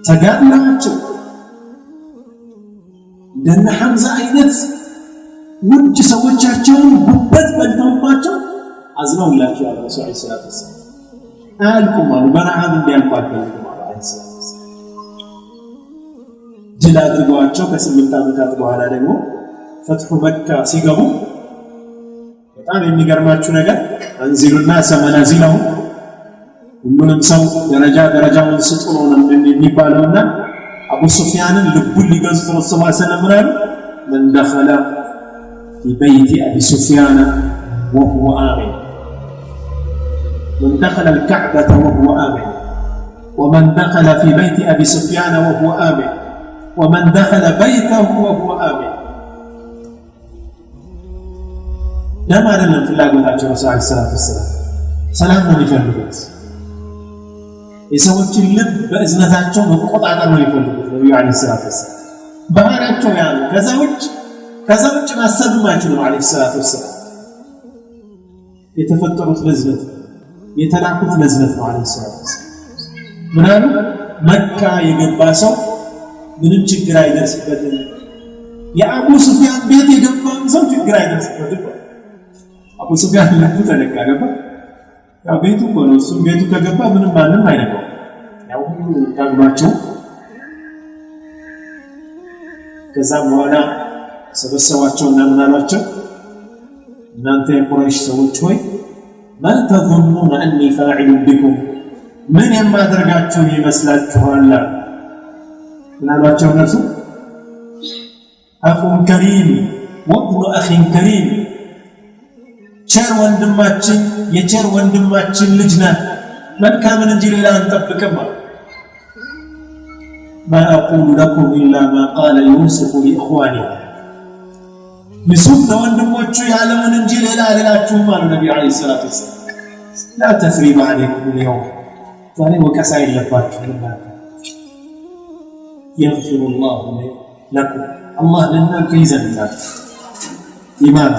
ተጋድላቸው እንደነ ሐምዛ አይነት ውድ ሰዎቻቸውን ጉበት በልተውባቸው አዝነውላቸው ያለው ረሱል ሰለላሁ ዐለይሂ ወሰለም አልኩም አሉ በረሃብ እንዲያልቋቸው ድል አድርገዋቸው ከ8 ዓመታት በኋላ ደግሞ ፈትሑ መካ ሲገቡ በጣም የሚገርማችሁ ነገር አንዚሉና ሰመናዚለው ሁሉንም ሰው ደረጃውን ስጡ ነው የሚባለውና አቡ ሱፊያንን ልቡን ሊገዙት ረሱል ሰለላሁ ዐለይሂ ወሰለም ብለው من دخل في بيت أبي سفيان وهو آمن من دخل الكعبة وهو آمن ومن دخل في بيت أبي سفيان وهو آمن ومن دخل بيته وهو آمن لما لم في الله قد رسول الله صلى الله عليه وسلم سلام من يفلقت يسوي اللب بإذنتاቸው መቆጣጠር ነው ይፈልጉት ነብዩ አለይሂ ሰላቱ ወሰለም ባህሪያቸው ያ ነው ከዛ ውጭ ማሰብም አይችሉም አለይሂ ሰላቱ ወሰለም የተፈጠሩት ለዝነት የተላኩት ለዝነት ነው አለይሂ ሰላቱ ወሰለም ምናሉ መካ የገባ ሰው ምንም ችግር አይደርስበትም የአቡ ሱፊያን ቤት የገባ ሰው ችግር አይደርስበትም አቡ ሱፊያን ልቡ ተነካ ገባ ያው ቤቱ ነው እሱ ቤቱ ከገባ ምንም ማንም አይነካው ያው ሁሉ ታግባቸው ከዛ በኋላ ሰበሰባቸውና ምናሏቸው እናንተ የቁረይሽ ሰዎች ሆይ ما تظنون اني فاعل بكم من የማደርጋችሁ ይመስላችኋል ምናሏቸው እነሱ አኹን ከሪም ወብኑ አኺን ከሪም ቸር ወንድማችን የቸር ወንድማችን ልጅ ነህ መልካምን እንጂ ሌላ አንጠብቅም ما أقول لكم إلا ما قال يوسف لإخوانه يوسف ለወንድሞቹ ያለውን እንጂ ሌላ አላላችሁም አሉ ነብዩ አለይሂ ሰላቱ ወሰለም لا تثريب عليكم اليوم ዛሬ ወቀሳ የለባችሁም يغفر الله لكم الله ለእናንተ ይዘንላችሁ ኢማን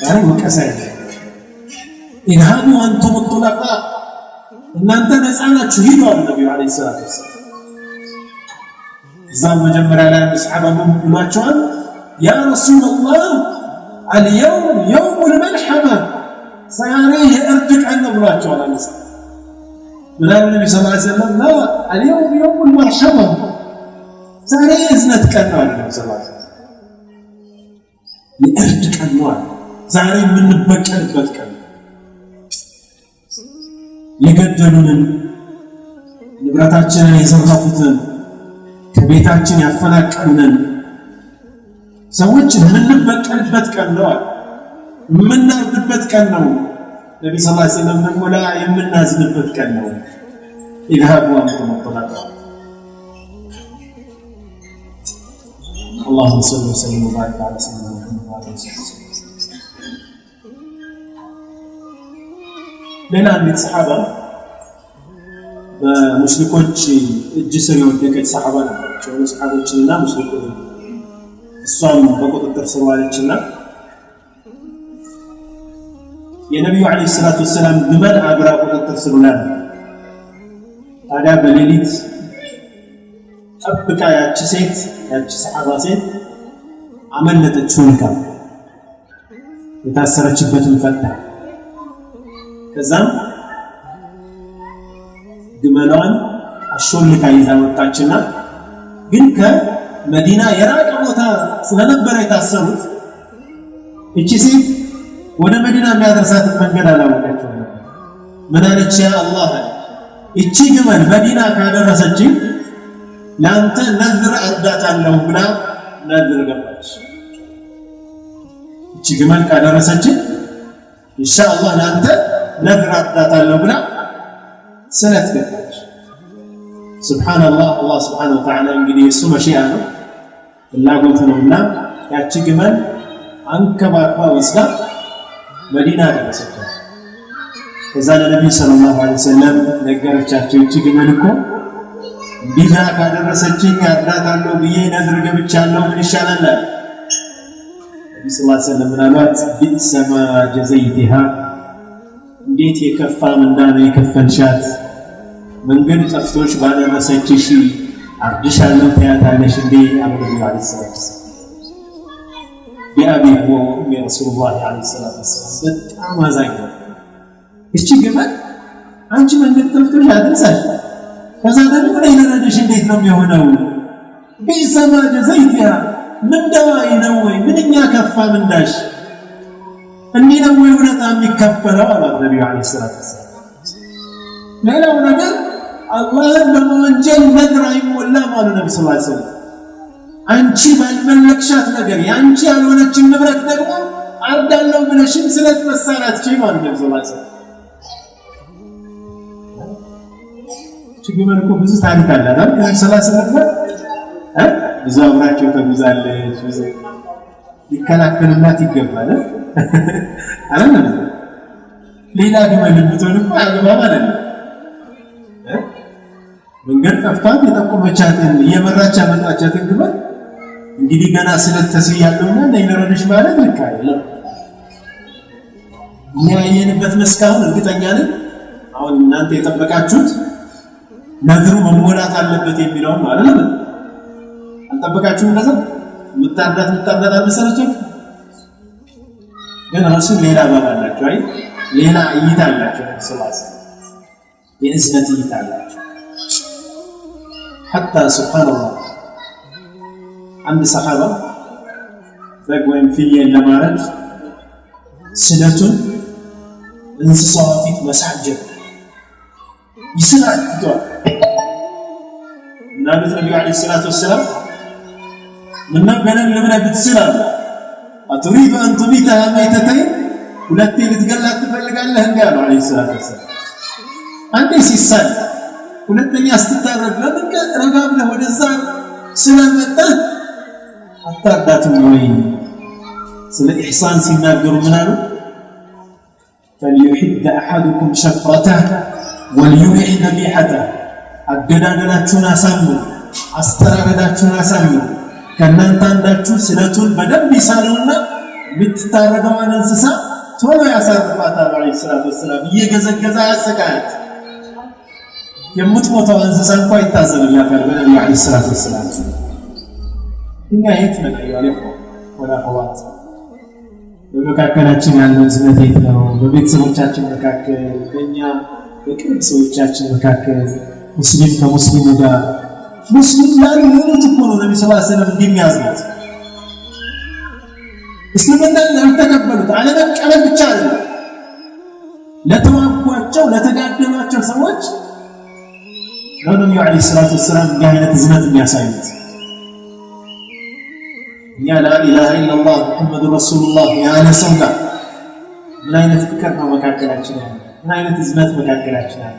ዛሬ ወቀሳ إذهبوا أنتم الطلقاء እናንተ ነፃ ናችሁ ሂዱ አሉ ነብዩ አለይሂ ሰላቱ ወሰለም زام مجمرة على الصحابة من بلواتشوان يا رسول الله اليوم يوم الملحمة سياريه أرجك عنا بلواتشوان على الصحابة من النبي صلى الله عليه وسلم لا اليوم يوم المرحمة سياريه إذنتك عنا النبي صلى الله عليه وسلم يأرجك عنا سياريه من نبكر بتكر يقدرون نبراتاتنا يزرفوتن ከቤታችን ያፈናቀሉን ሰዎች ምንበቀልበት ቀን ነው ምናርድበት ቀን ነው ነብዩ ሰለላሁ ዐለይሂ ወሰለም ደግሞ ላ የምናዝንበት ቀን ነው إذهبوا أنتم الطلقاء اللهم صل وسلم وبارك على سيدنا محمد وعلى آله وصحبه ሌላ አንዲት ሰሃባ በሙስሊሞች እጅ ስር የወደቀች ሰሃባ ነበረች ሰሃቦችና ሙስሊሞች እሷም በቁጥጥር ስር ዋለችና የነብዩ አለይሂ ሰላቱ ወሰለም ግመል አብራ ቁጥጥር ስር ውላ ታዲያ በሌሊት ጠብቃ ያቺ ሰሃባ ሴት አመለጠች ሆንካ የታሰረችበትን ፈታ ከዛም ግመሏን አሾልካ ይዛ ወጣችና ግን ከመዲና የራቀ ቦታ ስለነበረ የታሰሩት እቺ ሴት ወደ መዲና የሚያደርሳት መንገድ አላወቀችም ምን አለች ያ አላህ እቺ ግመል መዲና ካደረሰች ላንተ ነዝር አርዳታለሁ ብላ ነዝር ገባች እቺ ግመል ካደረሰች ኢንሻአላህ ላንተ ነዝር አርዳታለሁ ብላ سنة ገባች ሱብሃንአላህ አላህ ሱብሃነሁ ወተዓላ እንግዲህ እሱ መሽያ ነው ፍላጎት ነውና ያቺ ግመል አንከባክባ ወስዳ መዲና ደረሰች ከዛ ለነብዩ ሰለላሁ ዐለይሂ ወሰለም ነገረቻቸው እቺ ግመል እኮ ቢዛ ካደረሰችኝ አርዳታለሁ ብዬ ነዝር ገብቻለሁ ምን ይሻላል ነብዩ ሰለላሁ ዐለይሂ ወሰለም ምናልባት ቢሰማ ጀዘይቲሃ እንዴት የከፋ ምንዳ ነው የከፈልሻት መንገድ ጠፍቶሽ ባደረሰችሽ አርድሻለሁ ታያታለሽ እንዴ አሉ ነብዩ አለይሂ ሰላቱ ወሰላም። ቢአቢ ወኡሚ ረሱሉላህ አለይሂ ሰላቱ ወሰላም በጣም አዛኝ ነው። እቺ ግመል አንቺ መንገድ ጠፍቶሽ አድርሳሽ ከዛ ደግሞ ለይነረድሽ እንዴት ነው የሚሆነው? ቢሰማ ጀዘይቲያ ምን ደዋይ ነው ወይ ምንኛ ከፋ ምንዳሽ እንዲህ ነው ወይ ውለታ የሚከፈለው አላት ነብዩ አለይሂ ሰላቱ ወሰላም። ሌላው ነገር አላህን በመወንጀል ነግር አይሞላም አሉ ነብዩ ሰለላሁ ዐለይሂ ወሰለም። አንቺ ባልመለክሻት ነገር ያንቺ ያልሆነችን ንብረት ደግሞ አርዳለሁ ብለሽም ስለት መሳራት ቺ ማለት ነብዩ ሰለላሁ ዐለይሂ ወሰለም። ችግር ብዙ ታሪክ አለ አይደል? ነብዩ ሰለላሁ ዐለይሂ ወሰለም ብዙ አብራቸው ተጉዛለች። ብዙ ይከላከልላት ይገባል አይደል? ሌላ ግመል ብትሆን እኮ አግባብ አይደለም። መንገድ ጠፍቷት የጠቆመቻትን እየመራች ያመጣቻትን ግመል እንግዲህ ገና ስለተስያለውና ለይነረድሽ ማለት ልክ አይደለም። ያየንበት መስካውን እርግጠኛ ነን። አሁን እናንተ የጠበቃችሁት ነግሩ መሞላት አለበት የሚለውን ነው አይደል? አልጠበቃችሁም? እንደዛ ምታርዳት አልመሰለችም? ግን ረሱል ሌላ ባል አላቸው። አይ ሌላ እይታ አላቸው። ሰላሳ የእዝነት እይታ አላቸው። حتى سبحان الله عند صحابة فقوين فيه لمارد سنة انسصافيت مساجد يسرع الفتوى نابت النبي عليه الصلاة والسلام من نبنا لمنا بتسرع أتريد أن تبيتها ميتتين ولا تتقلع تفلق الله قالوا عليه الصلاة والسلام أنت سيسان ሁለተኛ ስትታረድ ለምን ረጋብ ነው ወደዛ ስለመጣ አታርዳትም ወይ? ስለ ኢህሳን ሲናገሩ ምን አሉ? فليحد احدكم شفرته وليريح ذبيحته አገዳደላችሁን አሳምሩ፣ አስተራረዳችሁን አሳምሩ። ከእናንተ አንዳችሁ ስለቱን በደንብ ይሳለውና የምትታረደዋን እንስሳ ቶሎ ያሳርፋታል አለይሂ ሰላቱ ወሰላም። እየገዘገዘ ያሰቃያት የምትሞተው እንስሳ እንኳን ይታዘብላታል በነብዩ አለይሂ ሰላቱ ወሰላም። እኛ የት ነን ያለው ወላ ኸዋት በመካከላችን ያለው ዝነት የት ነው? በቤተሰቦቻችን መካከል፣ በእኛ በቅርብ ሰዎቻችን መካከል፣ ሙስሊም ከሙስሊሙ ጋር ሙስሊም ላይ የሆኑት እኮ ነው ነብዩ ሰለላሁ ዐለይሂ ወሰለም እንደሚያዝኑት። እስልምናን ያልተቀበሉት አለመቀበል ብቻ አይደለም፣ ለተዋጓቸው ለተጋደሏቸው ሰዎች ነብዩ አለይሂ ሰላቱ ወሰላም እንዲህ አይነት ዝነት የሚያሳዩት። እኛ ላኢላሃ ኢላላህ ሙሐመድ ረሱሉላህ ያለ ሰው ጋር ምን አይነት ፍቅር ነው መካከላችን ያለ? ምን አይነት ዝነት መካከላችን ያለ?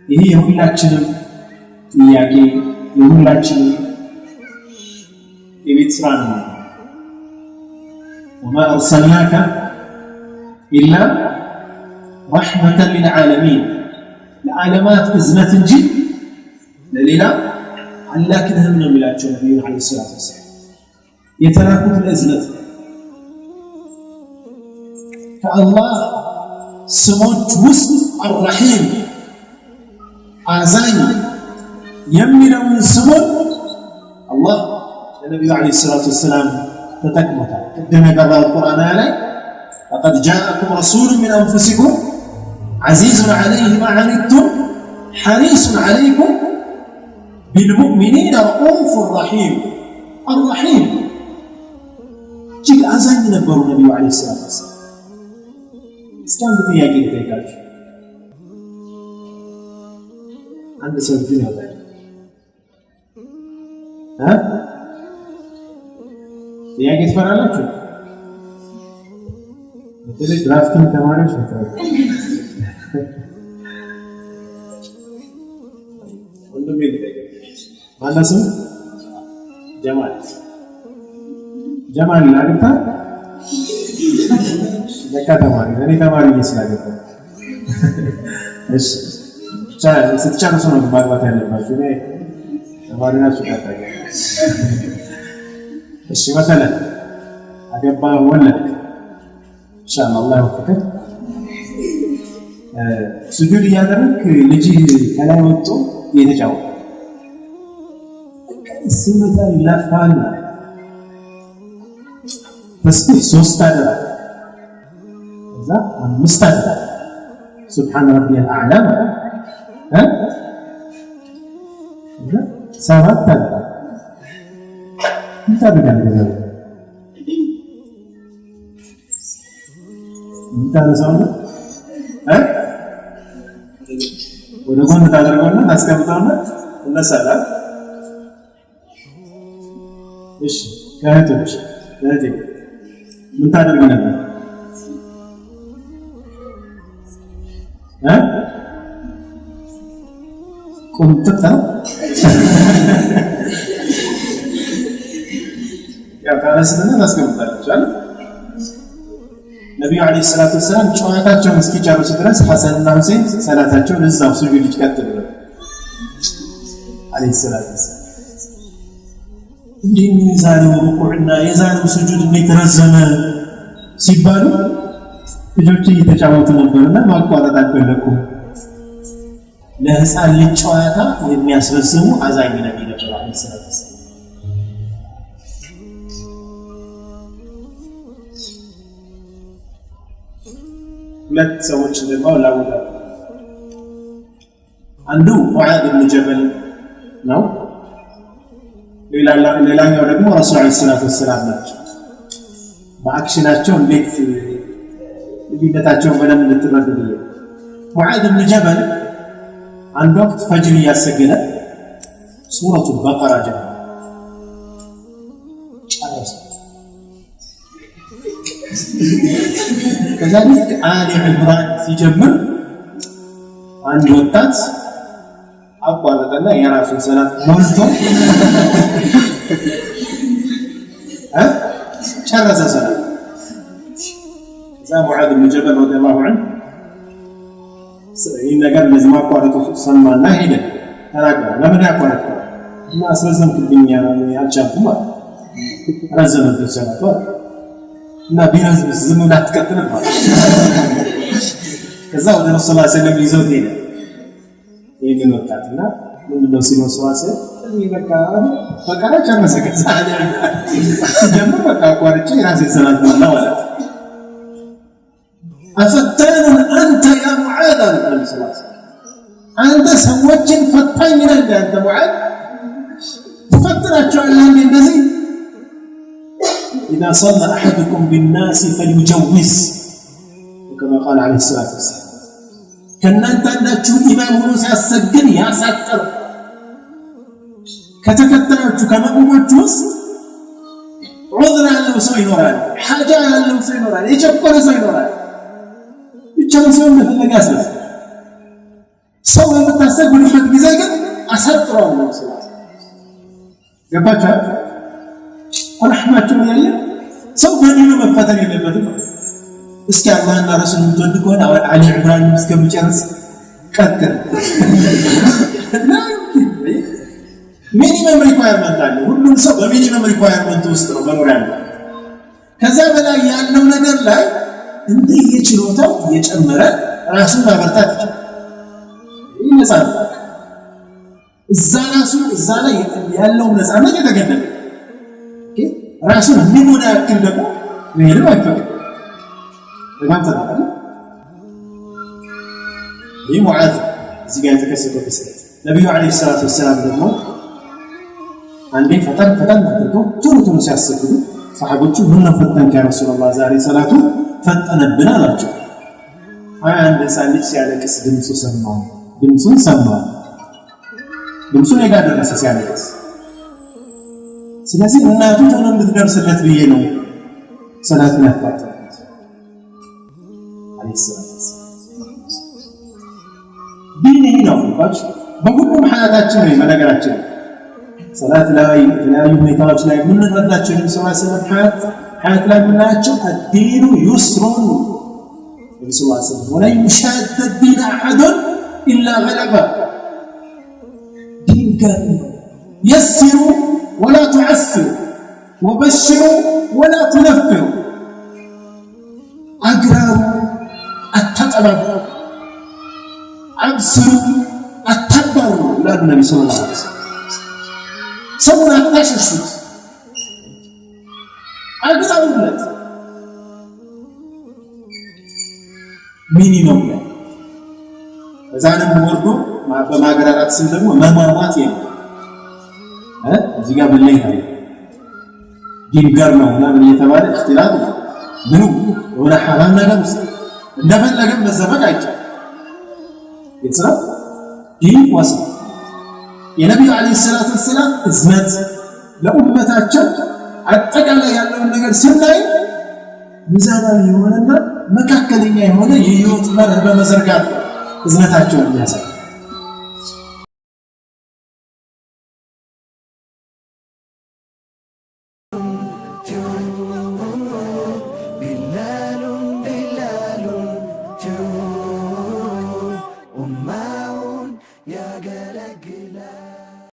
ይሄ የሁላችንም ጥያቄ የሁላችንም የቤት ስራ ነው። ወማ አርሰልናከ ኢላ ረሕመተን ሊልዓለሚን ለዓለማት እዝነት እንጂ ለሌላ አላክንህም ነው የሚላቸው ነብዩ አለይሂ ሰላቱ ወሰላም። የተላኩት ለእዝነት ከአላህ ስሞች ውስጥ አርረሒም አዛኝ የሚለውን ስሙን አላህ ለነብዩ አለይሂ ሰላቱ ወሰላም ተጠቅሞታል። ቅድም የቀራው ቁርአን ላይ لقد جاءكم رسول من أنفسكم عزيز عليه ما عنتم حريص عليكم بالمؤمنين رؤوف رحيم. الرحيم جيل أزاين نبروا النبي عليه الصلاة والسلام. استان بتياجي لتيكاج عند سبجين هذا ها تياجي تفرعلك شو مثل درافتين تمارين شو ማነው ስም? ጀማል ጀማል አግብታ ለካ ተማሪ እኔ ተማሪ ስላገባ እሺ ስትጨርሱ ነው ማግባት ያለባችሁ። እኔ ተማሪ ናችሁ ካታገ እሺ مثلا አገባ ወለድክ ኢንሻአላህ አላህ ይወፍቅህ። ስጁድ ያደረክ ልጅ ከላይ ወጥቶ የተጫወተ ስምታ ይላፋና ተስቢህ 3 አደራ እዛ 5 አደራ سبحان ربي الأعلى سارت አደራ እንታደርጋለን እንታነሳውና ወደ ጎን ታደርገውና ታስቀምጠውና እነሳላል እሺ ከህቶች ለዚህ ምን ታደርግ ነበር ቁንጥጣ ያ ካለስና ታስቀምጣለች አይደል ነብዩ አለይሂ ሰላቱ ወሰለም ጨዋታቸውን እስኪጨርሱ ድረስ ሐሰንና ሁሴን ሰላታቸውን እዛው ስጁድ ይቀጥሉ ነበር አለይሂ ሰላቱ ወሰለም እንዲህ የዛሬው ሩኩዕና የዛሬው ስጁድ እንደተረዘመ ሲባሉ ልጆች እየተጫወቱ ነበርና ማቋረጥ አልፈለኩም ለህፃን ልጅ ጨዋታ የሚያስረዝሙ አዛኝ ነብይ ነበር አለይሂ ሰላቱ ወሰለም ሁለት ሰዎች ደግሞ ላውዳ አንዱ ሙዓዝ ኢብኑ ጀበል ነው ሌላኛው ደግሞ ረሱል አለይሂ ሰላቱ ወሰለም ናቸው በአክሽናቸው እንዴት ልዩነታቸውን በደንብ እንድትረዱ ብዬ ሙዓዝ ኢብኑ ጀበል አንድ ወቅት ፈጅር እያሰገደ ሱረቱል በቀራ ጀመረ ጨረሰ ከዛልክ አሊ ዕምራን ሲጀምር አንድ ወጣት አቋረጠና የራሱን ሰላት ሞልቶ ጨረሰ ሰላት ዛ ሙዓዝ ኢብኑ ጀበል ረዲየላሁ ዐንሁ ይህን ነገር እንደዚህ ማቋረጡ ሰማና ሄደ ተናገረ ለምን ያቋረጥከው እና አስረዘምክብኝ አልቻልኩም አለ ረዘመብኝ ሰላቱ እና ቢረዝም ዝም ብላ ትቀጥል ማለት ከዛ ወደ ረሱል ሰለላሁ ዐለይሂ ወሰለም ይዘው ሄደ ይሄን ወጣትና ምንድነው ሲለው ሰዋሰ በቃ በቃ ጨረሰ ከዛ አለ ጀምሮ በቃ አቋርጬ ራሴ ሰላት ነው ማለት አፈታኑ አንተ ያ ሙዓዝ አለይሂ ሰላም አንተ ሰዎችን ፈታኝ ነህ አንተ ሙዓዝ ትፈትናቸዋለህ እንደዚህ إذا صلى أحدكم بالناس فليجوز وكما قال عليه الصلاة والسلام كنانت عندك إمام موسى السجن يا ساتر كتكترت كما أمتوس عذر له سوي نوران حاجة له سوي نوران يجبر سوي نوران يجبر سوي نوران في الناس سوى متسجل في المزاج أسطر الله سبحانه يبقى رحمته يالله سو بنينو مفتن يلبتو اسكي اللهنا رسول متود كون علي عمران مسكم يጨርስ ቀጥል لا يمكن ሚኒመም ሪኳየርመንት አለ ሁሉም ሰው በሚኒመም ሪኳየርመንት ውስጥ ነው መኖር ያለው ከዛ በላይ ያለው ነገር ላይ እንደየችሎታው እየጨመረ ራሱን ማበርታት ይችላል ይነሳል እዛ ላይ ያለው ነፃነት የተገደለ ራሱን ምን ያክል ደግሞ መሄድ አይፈቅድም ለማን ተናገረ ይህ ሙዓዝ እዚህ ጋር የተከሰተው ክስተት ነብዩ አለይሂ ሰላቱ ወሰለም ደግሞ አንዴ ፈጠን አድርገው ቶሎ ሲያሰግዱ ሰሃቦቹ ምን ነው ፈጠንክ ያ ረሱላህ ዛሬ ሰላቱ ፈጠነብን አላቸው አንድ ህፃን ልጅ ሲያለቅስ ድምፁን ሰማሁ ድምፁን የጋ ደረሰ ሲያለቅስ ስለዚህ እናቱ ቶሎ እንድትደርስለት ብዬ ነው ሰላቱን ያፋጠንኩት አለይሂ ሰላቱ ዲን ነው ባጭ በሁሉም ሐያታችን ነው በነገራችን ሰላት ላይ የተለያዩ ሁኔታዎች ላይ የምንረዳቸው የሰላሰለ ሐያት ላይ የምናያቸው الدين يسر ولا يشاد الدين أحد إلا غلبه دين كان يسروا ولا تعسروا وبشروا ولا تنفروا أقراروا التطلب አብስሩ አታባሩ ይላሉ ነብዩ ሰለላሁ ዐለይሂ ወሰለም። ሰውን አታሸሹት፣ አግራሩለት። ሚኒመም ነው። እዛንም ወርዶ በማግራራት ስም ደግሞ መሟሟት የለም። እዚህ ጋር በላይ ታዲያ ዲንገር ነው ምናምን እየተባለ እክትላፍ ምኑ ወላ ሐራም ነገር ውስጥ እንደፈለገ መዘበቅ አይቻልም። ይጽራ ዲን ወስ የነብዩ አለይሂ ሰላቱ ወሰለም እዝነት ለኡመታቸው አጠቃላይ ያለውን ነገር ስናይ ሚዛናዊ የሆነና መካከለኛ የሆነ የህይወት መርህ በመዘርጋት እዝነታቸውን የሚያሳይ يا قلق